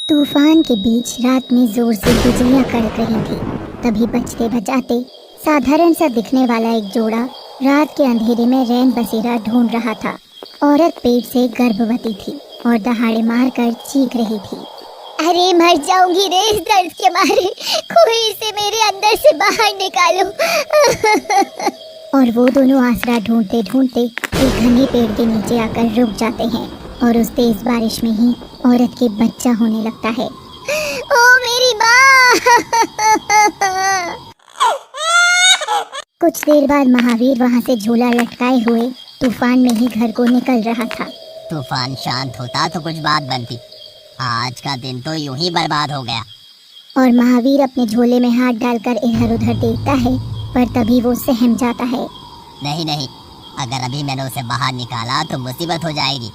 तूफान के बीच रात में जोर से बिजलियां कड़क रही थी। तभी बचते बचाते साधारण सा दिखने वाला एक जोड़ा रात के अंधेरे में रैन बसेरा ढूंढ रहा था। औरत पेट से गर्भवती थी और दहाड़े मारकर चीख रही थी, अरे मर जाऊंगी रे इस दर्द के मारे, कोई इसे मेरे अंदर से बाहर निकालो। और वो दोनों आसरा ढूंढते ढूंढते एक घने पेड़ के नीचे आकर रुक जाते हैं और उस तेज बारिश में ही औरत के बच्चा होने लगता है। ओ मेरी माँ! कुछ देर बाद महावीर वहाँ से झूला लटकाए हुए तूफान में ही घर को निकल रहा था। तूफान शांत होता तो कुछ बात बनती, आज का दिन तो यूं ही बर्बाद हो गया। और महावीर अपने झोले में हाथ डालकर इधर उधर देखता है, पर तभी वो सहम जाता है। नहीं नहीं, अगर अभी मैंने उसे बाहर निकाला तो मुसीबत हो जाएगी।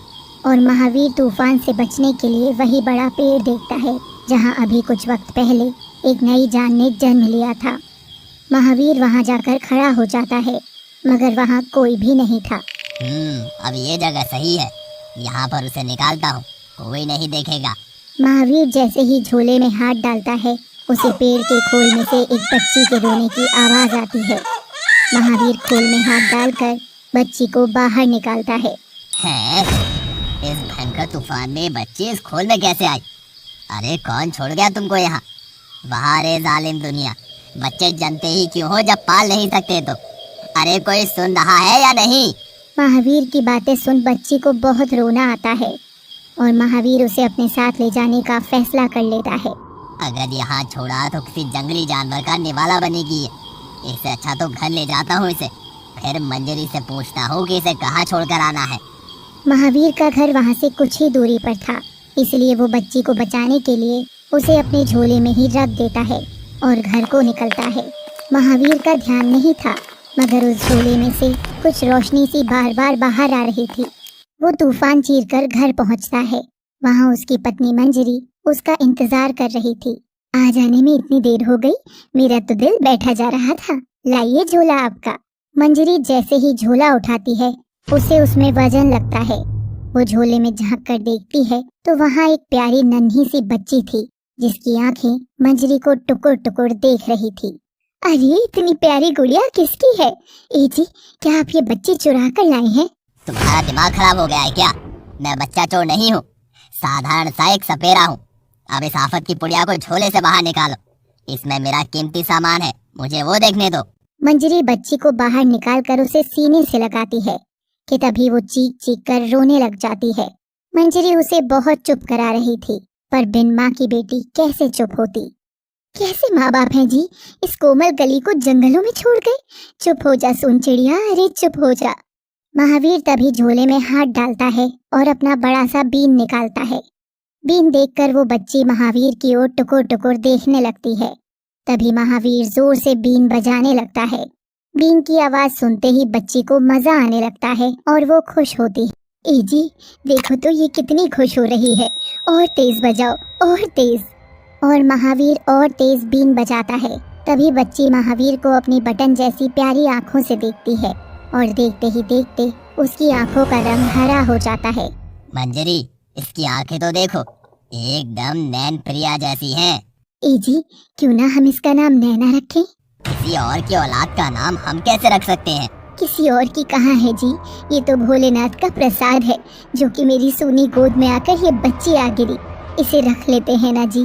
और महावीर तूफान से बचने के लिए वही बड़ा पेड़ देखता है जहाँ अभी कुछ वक्त पहले एक नई जान ने जन्म लिया था। महावीर वहाँ जाकर खड़ा हो जाता है, मगर वहाँ कोई भी नहीं था। अब ये जगह सही है, यहाँ पर उसे निकालता हूँ, कोई नहीं देखेगा। महावीर जैसे ही झोले में हाथ डालता है, उसे पेड़ के खोल में से एक बच्ची के रोने की आवाज आती है। महावीर खोल में हाथ डालकर बच्ची को बाहर निकालता है। इस भयंकर तूफान में बच्ची इस खोल में कैसे आई? अरे कौन छोड़ गया तुमको यहाँ? बाहर है जालिम दुनिया, बच्चे जनते ही क्यों हो जब पाल नहीं सकते तो? अरे कोई सुन रहा है या नहीं? महावीर की बातें सुन बच्ची को बहुत रोना आता है और महावीर उसे अपने साथ ले जाने का फैसला कर लेता है। अगर यहाँ छोड़ा तो किसी जंगली जानवर का निवाला बनेगी। इससे अच्छा तो घर ले जाता हूँ इसे, फिर मंजरी से पूछता हूँ कि इसे कहाँ छोड़कर आना है। महावीर का घर वहाँ से कुछ ही दूरी पर था, इसलिए वो बच्ची को बचाने के लिए उसे अपने झोले में ही रख देता है और घर को निकलता है। महावीर का ध्यान नहीं था, मगर उस झोले में से कुछ रोशनी सी बार बार बाहर आ रही थी। वो तूफान चीरकर घर पहुँचता है। वहाँ उसकी पत्नी मंजरी उसका इंतजार कर रही थी। आ जाने में इतनी देर हो गई, मेरा तो दिल बैठा जा रहा था, लाइए झोला आपका। मंजरी जैसे ही झोला उठाती है, उसे उसमें वजन लगता है। वो झोले में झांक कर देखती है तो वहाँ एक प्यारी नन्ही सी बच्ची थी, जिसकी आंखें मंजरी को टुकुर टुकुर देख रही थी। अरे इतनी प्यारी गुड़िया किसकी है? ए जी, क्या आप ये बच्ची चुरा कर लाए हैं? तुम्हारा दिमाग खराब हो गया है क्या? मैं बच्चा चोर नहीं हूँ, साधारण सा एक सपेरा हूँ। अब इस आफत की पुड़िया को झोले से बाहर निकालो, इसमें मेरा कीमती सामान है, मुझे वो देखने दो। मंजरी बच्ची को बाहर निकाल कर उसे सीने से लगाती है कि तभी वो चीख चीख कर रोने लग जाती है। मंजरी उसे बहुत चुप करा रही थी, पर बिन माँ की बेटी कैसे चुप होती? कैसे माँ बाप हैं जी, इस कोमल गली को जंगलों में छोड़ गए? चुप हो जा सुन चिड़िया, अरे चुप हो जा। महावीर तभी झोले में हाथ डालता है और अपना बड़ा सा बीन निकालता है। बीन देखकर वो बच्ची महावीर की ओर टुकुर टुकुर देखने लगती है। तभी महावीर जोर से बीन बजाने लगता है। बीन की आवाज सुनते ही बच्ची को मजा आने लगता है और वो खुश होती है। ए जी, देखो तो ये कितनी खुश हो रही है, और तेज बजाओ और तेज। और महावीर और तेज बीन बजाता है। तभी बच्ची महावीर को अपनी बटन जैसी प्यारी आंखों से देखती है और देखते ही देखते उसकी आंखों का रंग हरा हो जाता है। मंजरी, इसकी आंखें तो देखो, एकदम नैन प्रिया जैसी हैं। ए जी, क्यों ना हम इसका नाम नैना रखें? किसी और की औलाद का नाम हम कैसे रख सकते हैं? किसी और की कहाँ है जी, ये तो भोलेनाथ का प्रसाद है, जो कि मेरी सोनी गोद में आकर ये बच्ची आ गिरी। इसे रख लेते हैं ना जी।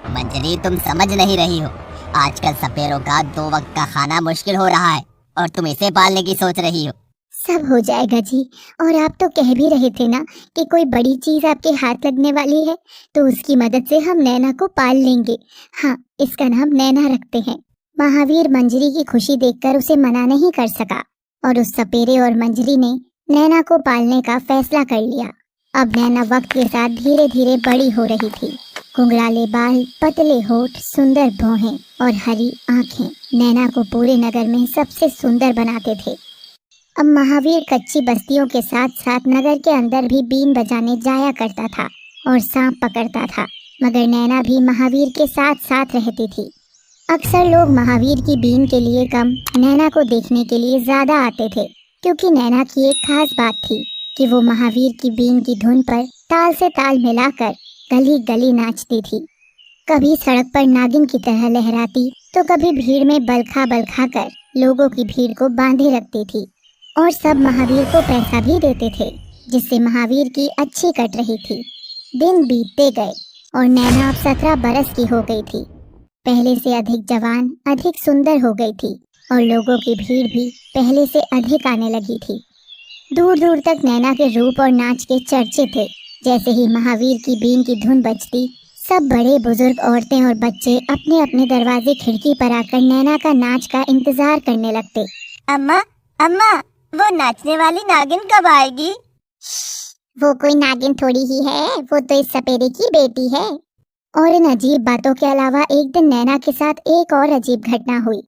मंजरी, तुम समझ नहीं रही हो, आजकल सपेरों का 2 वक्त का खाना मुश्किल हो रहा है और तुम इसे पालने की सोच रही हो। सब हो जाएगा जी, और आप तो कह भी रहे थे ना कि कोई बड़ी चीज आपके हाथ लगने वाली है, तो उसकी मदद से हम नैना को पाल लेंगे। हाँ, इसका नाम नैना रखते हैं। महावीर मंजरी की खुशी देखकर उसे मना नहीं कर सका और उस सपेरे और मंजरी ने नैना को पालने का फैसला कर लिया। अब नैना वक्त के साथ धीरे धीरे बड़ी हो रही थी। घुंघराले बाल, पतले होठ, सुंदर भौहें और हरी आंखें नैना को पूरे नगर में सबसे सुंदर बनाते थे। अब महावीर कच्ची बस्तियों के साथ साथ नगर के अंदर भी बीन बजाने जाया करता था और सांप पकड़ता था, मगर नैना भी महावीर के साथ साथ रहती थी। अक्सर लोग महावीर की बीन के लिए कम, नैना को देखने के लिए ज्यादा आते थे, क्योंकि नैना की एक खास बात थी कि वो महावीर की बीन की धुन पर ताल से ताल मिलाकर गली गली नाचती थी। कभी सड़क पर नागिन की तरह लहराती तो कभी भीड़ में बलखा बलखा कर लोगों की भीड़ को बांधे रखती थी। और सब महावीर को पैसा भी देते थे, जिससे महावीर की अच्छी कट रही थी। दिन बीतते गए और नैना अब 17 बरस की हो गई थी। पहले से अधिक जवान, अधिक सुंदर हो गई थी और लोगों की भीड़ भी पहले से अधिक आने लगी थी। दूर दूर तक नैना के रूप और नाच के चर्चे थे। जैसे ही महावीर की बीन की धुन बजती, सब बड़े बुजुर्ग, औरतें और बच्चे अपने अपने दरवाजे खिड़की पर आकर नैना का नाच का इंतजार करने लगते। अम्मा अम्मा, वो नाचने वाली नागिन कब आएगी? वो कोई नागिन थोड़ी ही है, वो तो इस सपेरे की बेटी है। और इन अजीब बातों के अलावा एक दिन नैना के साथ एक और अजीब घटना हुई।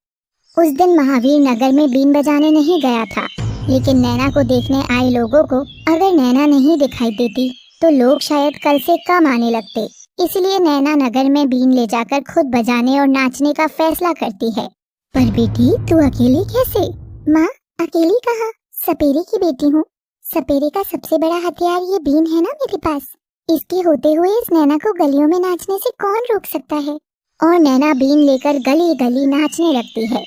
उस दिन महावीर नगर में बीन बजाने नहीं गया था, लेकिन नैना को देखने आए लोगों को अगर नैना नहीं दिखाई देती तो लोग शायद कल से कम आने लगते। इसलिए नैना नगर में बीन ले जाकर खुद बजाने और नाचने का फैसला करती है। पर बेटी, तू अकेली कैसे? माँ, अकेली कहाँ? सपेरे की बेटी हूँ। सपेरे का सबसे बड़ा हथियार ये बीन है ना मेरे पास। इसके होते हुए इस नैना को गलियों में नाचने से कौन रोक सकता है? और नैना बीन लेकर गली गली नाचने लगती है।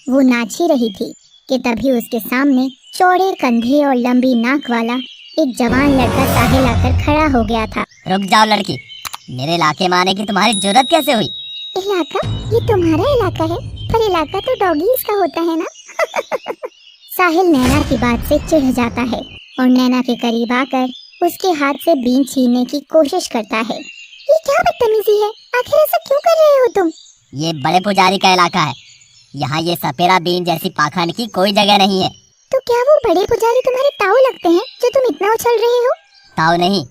वो नाच ही रही थी कि तभी उसके सामने चौड़े कंधे और लंबी नाक वाला एक जवान लड़का साहिल आकर खड़ा हो गया था। रुक जाओ लड़की, मेरे इलाके में आने की तुम्हारी जुर्रत कैसे हुई? इलाका? ये तुम्हारा इलाका है, पर इलाका तो डॉगीज का होता है ना। साहिल नैना की बात से चिढ़ जाता है और नैना के करीब आकर उसके हाथ से बीन छीनने की कोशिश करता है। ये क्या बदतमीजी है? आखिर ऐसा क्यों कर रहे हो तुम? ये बड़े पुजारी का इलाका है, यहाँ ये सपेरा बीन जैसी पाखंड की कोई जगह नहीं है। तो क्या वो बड़े पुजारी तुम्हारे ताऊ लगते हैं जो तुम इतना उछल रहे हो? ताऊ नहीं,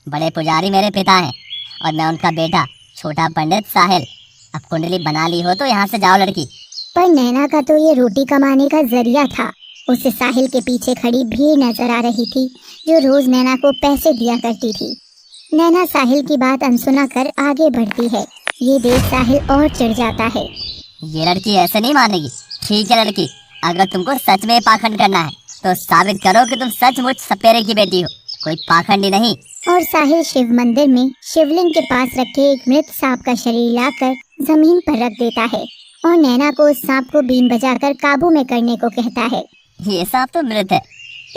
बड़े पुजारी मेरे पिता हैं और मैं उनका बेटा छोटा पंडित साहिल। अब कुंडली बना ली हो तो यहाँ से जाओ लड़की। पर नैना का तो ये रोटी कमाने का जरिया था। उसे साहिल के पीछे खड़ी भीड़ नजर आ रही थी, जो रोज नैना को पैसे दिया करती थी। नैना साहिल की बात अनसुना कर आगे बढ़ती है। ये देख साहिल और चिढ़ जाता है। ये लड़की ऐसे नहीं मानेगी। ठीक है लड़की, अगर तुमको सच में पाखंड करना है तो साबित करो कि तुम सचमुच सपेरे की बेटी हो, कोई पाखंडी नहीं। और साहिल शिव मंदिर में शिवलिंग के पास रखे एक मृत सांप का शरीर लाकर जमीन पर रख देता है और नैना को उस सांप को बीन बजाकर काबू में करने को कहता है। ये सांप तो मृत है,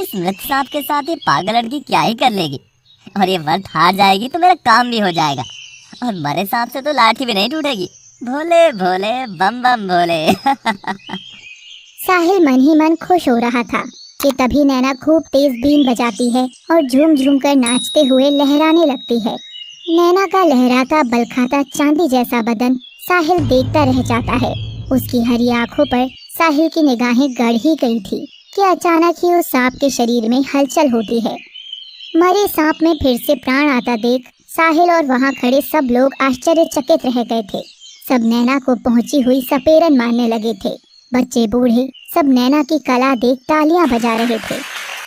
इस मृत सांप के साथ ये पागल लड़की क्या ही कर लेगी? और ये व्रत हार जाएगी तो मेरा काम भी हो जाएगा, और मरे सांप से तो लाठी भी नहीं टूटेगी। भोले भोले बम बम भोले। साहिल मन ही मन खुश हो रहा था कि तभी नैना खूब तेज बीन बजाती है और झूम झूम कर नाचते हुए लहराने लगती है। नैना का लहराता बलखाता चांदी जैसा बदन साहिल देखता रह जाता है। उसकी हरी आंखों पर साहिल की निगाहें गड़ ही गई थी कि अचानक ही उस सांप के शरीर में हलचल होती है। मरे सांप में फिर से प्राण आता देख साहिल और वहाँ खड़े सब लोग आश्चर्यचकित रह गए थे। सब नैना को पहुंची हुई सपेरन मारने लगे थे। बच्चे बूढ़े सब नैना की कला देख तालियां बजा रहे थे।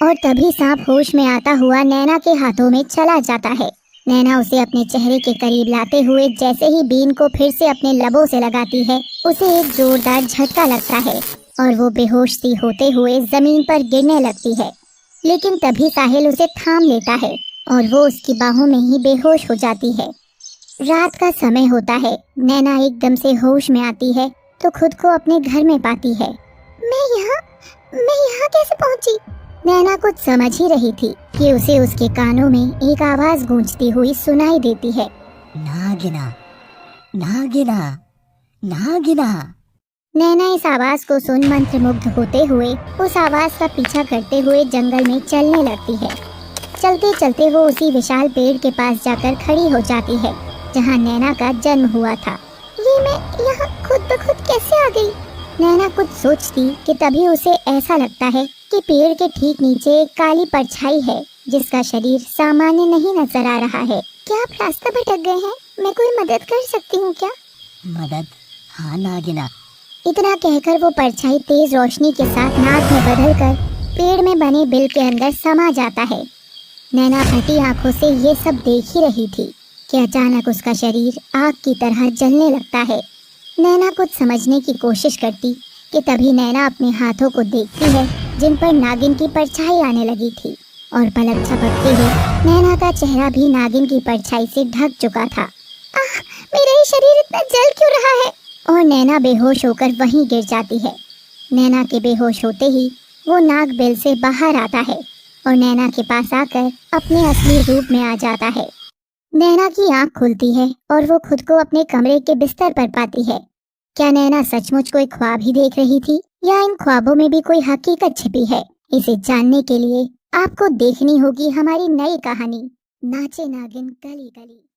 और तभी सांप होश में आता हुआ नैना के हाथों में चला जाता है। नैना उसे अपने चेहरे के करीब लाते हुए जैसे ही बीन को फिर से अपने लबों से लगाती है, उसे एक जोरदार झटका लगता है और वो बेहोश सी होते हुए जमीन पर गिरने लगती है। लेकिन तभी साहिल उसे थाम लेता है और वो उसकी बाहों में ही बेहोश हो जाती है। रात का समय होता है। नैना एकदम से होश में आती है तो खुद को अपने घर में पाती है। मैं यहाँ कैसे पहुंची? नैना कुछ समझ ही रही थी कि उसे उसके कानों में एक आवाज गूंजती हुई सुनाई देती है। नागिना, नागिना, नागिना। नैना इस आवाज को सुन मंत्रमुग्ध होते हुए उस आवाज का पीछा करते हुए जंगल में चलने लगती है। चलते चलते वो उसी विशाल पेड़ के पास जाकर खड़ी हो जाती है जहाँ नैना का जन्म हुआ था। ये मैं यहाँ खुद ब खुद कैसे आ गई? नैना कुछ सोचती कि तभी उसे ऐसा लगता है कि पेड़ के ठीक नीचे एक काली परछाई है जिसका शरीर सामान्य नहीं नजर आ रहा है। क्या आप रास्ता भटक गए हैं? मैं कोई मदद कर सकती हूँ क्या? मदद? हाँ नागिना। इतना कहकर वो परछाई तेज रोशनी के साथ नाक में बदलकर पेड़ में बने बिल के अंदर समा जाता है। नैना फटी आंखों से ये सब देख ही रही थी कि अचानक उसका शरीर आग की तरह जलने लगता है। नैना कुछ समझने की कोशिश करती कि तभी नैना अपने हाथों को देखती है जिन पर नागिन की परछाई आने लगी थी। और पलक झपकते ही नैना का चेहरा भी नागिन की परछाई से ढक चुका था। आह, मेरा ये शरीर इतना जल क्यों रहा है? और नैना बेहोश होकर वहीं गिर जाती है। नैना के बेहोश होते ही वो नाग बिल से बाहर आता है और नैना के पास आकर अपने असली रूप में आ जाता है। नैना की आंख खुलती है और वो खुद को अपने कमरे के बिस्तर पर पाती है। क्या नैना सचमुच कोई ख्वाब ही देख रही थी या इन ख्वाबों में भी कोई हकीकत छिपी है? इसे जानने के लिए आपको देखनी होगी हमारी नई कहानी नाचे नागिन गली गली।